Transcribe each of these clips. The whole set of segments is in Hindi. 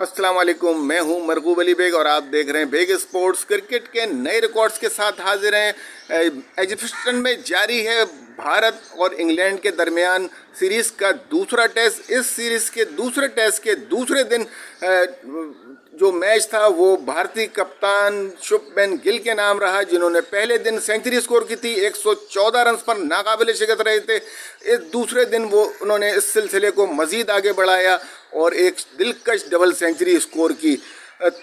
अस्सलाम वालेकुम, मैं हूं मरगूब अली बेग और आप देख रहे हैं बेग स्पोर्ट्स। क्रिकेट के नए रिकॉर्ड्स के साथ हाजिर हैं। एजिप्टन में जारी है भारत और इंग्लैंड के दरमियान सीरीज़ का दूसरा टेस्ट। इस सीरीज़ के दूसरे टेस्ट के दूसरे दिन जो मैच था वो भारतीय कप्तान शुभमन गिल के नाम रहा, जिन्होंने पहले दिन सेंचुरी स्कोर की थी। 114 रन पर नाकाबिले शिकस्त रहे थे। इस दूसरे दिन उन्होंने इस सिलसिले को मज़ीद आगे बढ़ाया और एक दिलकश डबल सेंचुरी स्कोर की।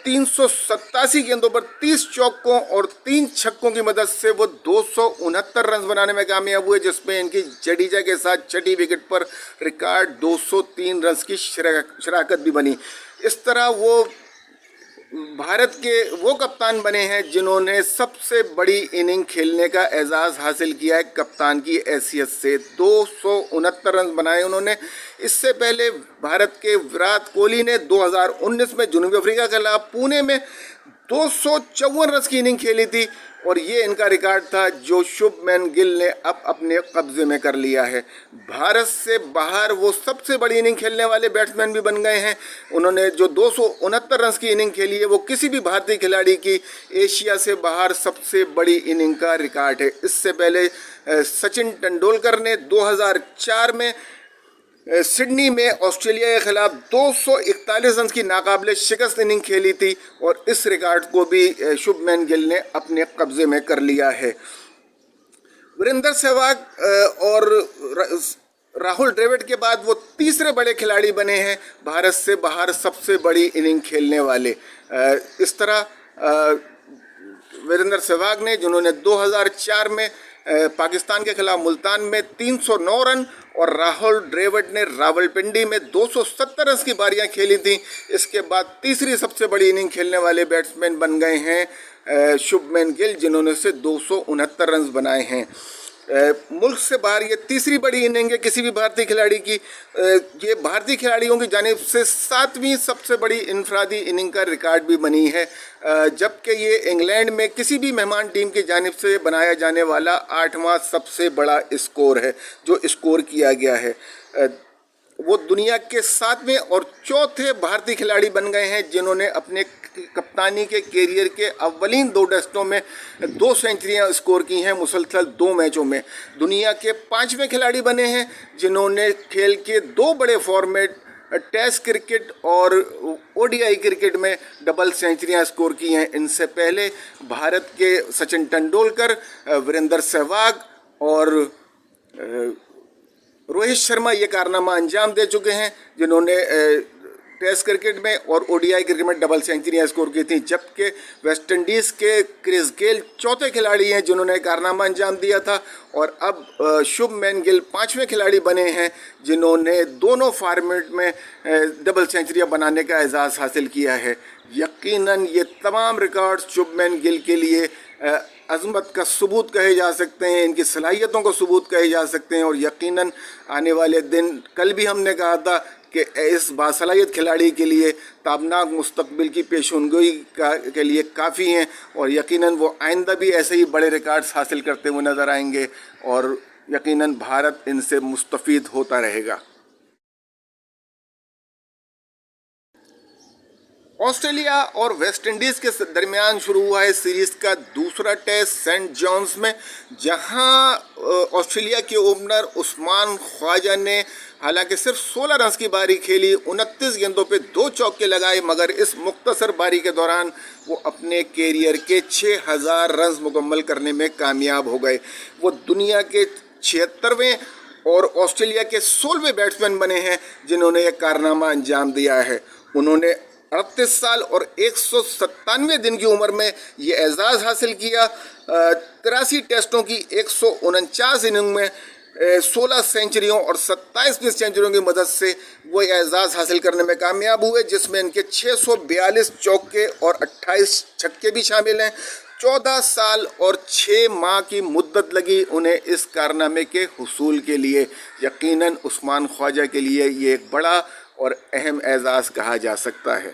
387 गेंदों पर 30 चौकों और 3 छक्कों की मदद से वो 269 रन बनाने में कामयाब हुए, जिसमें इनकी जडेजा के साथ छठी विकेट पर रिकॉर्ड 203 रन की शराकत भी बनी। इस तरह वो भारत के वो कप्तान बने हैं जिन्होंने सबसे बड़ी इनिंग खेलने का एजाज़ हासिल किया है कप्तान की हैसियत से। 269 रन बनाए उन्होंने। इससे पहले भारत के विराट कोहली ने 2019 में जनूबी अफ्रीका के खिलाफ पुणे में 254 रन की इनिंग खेली थी और ये इनका रिकॉर्ड था जो शुभमन गिल ने अब अपने कब्जे में कर लिया है। भारत से बाहर वो सबसे बड़ी इनिंग खेलने वाले बैट्समैन भी बन गए हैं। उन्होंने जो 269 रन की इनिंग खेली है वो किसी भी भारतीय खिलाड़ी की एशिया से बाहर सबसे बड़ी इनिंग का रिकॉर्ड है। इससे पहले सचिन तेंदुलकर ने 2004 में सिडनी में ऑस्ट्रेलिया के खिलाफ 241 रन की नाकाबिले शिकस्त इनिंग खेली थी और इस रिकॉर्ड को भी शुभमन गिल ने अपने कब्जे में कर लिया है। वीरेंद्र सहवाग और राहुल द्रविड़ के बाद वो तीसरे बड़े खिलाड़ी बने हैं भारत से बाहर सबसे बड़ी इनिंग खेलने वाले। इस तरह वीरेंद्र सहवाग ने, जिन्होंने 2004 में पाकिस्तान के खिलाफ मुल्तान में 309 रन और राहुल द्रविड़ ने रावलपिंडी में 270 रन की बारियां खेली थी। इसके बाद तीसरी सबसे बड़ी इनिंग खेलने वाले बैट्समैन बन गए हैं शुभमन गिल, जिन्होंने से 269 रन बनाए हैं। मुल्क से बाहर ये तीसरी बड़ी इनिंग है किसी भी भारतीय खिलाड़ी की। ये भारतीय खिलाड़ियों की जानिब से 7वीं सबसे बड़ी इनफरादी इनिंग का रिकॉर्ड भी बनी है, जबकि ये इंग्लैंड में किसी भी मेहमान टीम की जानिब से बनाया जाने वाला 8वां सबसे बड़ा स्कोर है जो स्कोर किया गया है। वो दुनिया के 7वें और चौथे भारतीय खिलाड़ी बन गए हैं जिन्होंने अपने कप्तानी के कैरियर के अव्वलीन 2 टेस्टों में 2 सेंचुरियां स्कोर की हैं मुसलसल 2 मैचों में। दुनिया के 5वें खिलाड़ी बने हैं जिन्होंने खेल के 2 बड़े फॉर्मेट टेस्ट क्रिकेट और ओडीआई क्रिकेट में डबल सेंचुरियां स्कोर की हैं। इनसे पहले भारत के सचिन तेंदुलकर, वीरेंद्र सहवाग और रोहित शर्मा ये कारनामा अंजाम दे चुके हैं जिन्होंने टेस्ट क्रिकेट में और ओडीआई क्रिकेट में डबल सेंचुरियां स्कोर की थी, जबकि वेस्ट इंडीज़ के क्रिस गेल चौथे खिलाड़ी हैं जिन्होंने कारनामा अंजाम दिया था। और अब शुभमन गिल 5वें खिलाड़ी बने हैं जिन्होंने दोनों फॉर्मेट में डबल सेंचुरियां बनाने का एजाज़ हासिल किया है। यकीनन ये तमाम रिकॉर्ड्स शुभमन गिल के लिए अज़मत का सबूत कहे जा सकते हैं, इनकी सलाहियतों को सबूत कहे जा सकते हैं और यकीनन आने वाले दिन, कल भी हमने कहा था कि इस बासलाहियत खिलाड़ी के लिए ताबनाक मुस्तकबिल की पेशेनगोई के लिए काफ़ी हैं और यकीनन वो आइंदा भी ऐसे ही बड़े रिकॉर्ड्स हासिल करते हुए नज़र आएंगे और यकीनन भारत इनसे मुस्तफ़ीद होता रहेगा। ऑस्ट्रेलिया और वेस्ट इंडीज़ के दरमियान शुरू हुआ है सीरीज़ का दूसरा टेस्ट सेंट जॉन्स में, जहां ऑस्ट्रेलिया के ओपनर उस्मान ख्वाजा ने हालांकि सिर्फ 16 रन की बारी खेली, 29 गेंदों पे 2 चौके लगाए, मगर इस मुख्तसर बारी के दौरान वो अपने कैरियर के 6000 रन मुकम्मल करने में कामयाब हो गए। वो दुनिया के 76वें और ऑस्ट्रेलिया के 16वें बैट्समैन बने हैं जिन्होंने एक कारनामा अंजाम दिया है। उन्होंने 38 साल और 197 दिन की उम्र में ये एजाज़ हासिल किया। 83 टेस्टों की 149 इनिंग में 16 सेंचुरियों और 27 सेंचुरियों की मदद से वो एजाज़ हासिल करने में कामयाब हुए, जिसमें इनके 642 चौके और 28 छक्के भी शामिल हैं। 14 साल और 6 माह की मुद्दत लगी उन्हें इस कारनामे के हुसूल के लिए। यकीनन उस्मान ख्वाजा के लिए ये एक बड़ा और अहम एजाज़ कहा जा सकता है।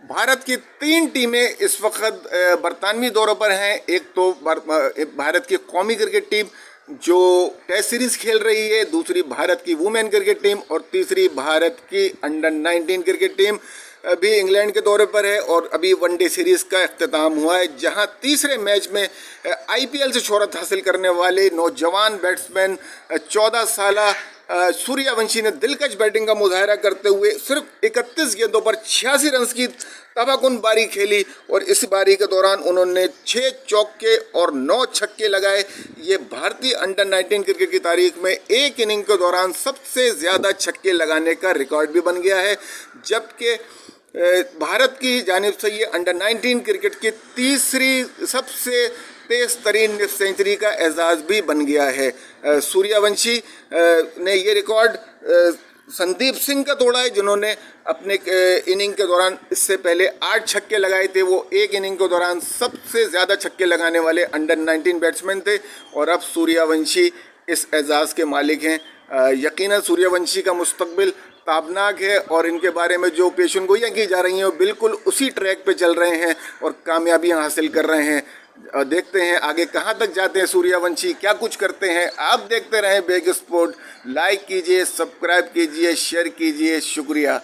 भारत की 3 टीमें इस वक्त बरतानवी दौरों पर हैं। एक तो भारत की कौमी क्रिकेट टीम जो टेस्ट सीरीज खेल रही है, दूसरी भारत की वुमेन क्रिकेट टीम और तीसरी भारत की अंडर 19 क्रिकेट टीम अभी इंग्लैंड के दौरे पर है। और अभी वनडे सीरीज का अख्ताम हुआ है, जहां तीसरे मैच में आईपीएल से शोहरत हासिल करने वाले नौजवान बैट्समैन 14 साला सूर्यवंशी ने दिलकश बैटिंग का मुजाहरा करते हुए सिर्फ 31 गेंदों पर 86 रन की तबाहकुन पारी खेली। और इस पारी के दौरान उन्होंने 6 चौके और 9 छक्के लगाए। ये भारतीय अंडर 19 क्रिकेट की तारीख में एक इनिंग के दौरान सबसे ज़्यादा छक्के लगाने का रिकॉर्ड भी बन गया है, जबकि भारत की जानिब से ये अंडर 19 क्रिकेट की तीसरी सबसे तेज तरीन सेंचुरी का एजाज़ भी बन गया है। सूर्यवंशी ने ये रिकॉर्ड संदीप सिंह का तोड़ा है, जिन्होंने अपने इनिंग के दौरान इससे पहले 8 छक्के लगाए थे। वो एक इनिंग के दौरान सबसे ज़्यादा छक्के लगाने वाले अंडर 19 बैट्समैन थे और अब सूर्यवंशी इस एजाज़ के मालिक हैं। यकीनन सूर्यवंशी का मुस्तकबिल ताबनाक है और इनके बारे में जो पेशन गोइयाँ की जा रही हैं वो बिल्कुल उसी ट्रैक पे चल रहे हैं और कामयाबियाँ हासिल कर रहे हैं। देखते हैं आगे कहाँ तक जाते हैं सूर्यवंशी, क्या कुछ करते हैं। आप देखते रहें बिग स्पोर्ट, लाइक कीजिए, सब्सक्राइब कीजिए, शेयर कीजिए। शुक्रिया।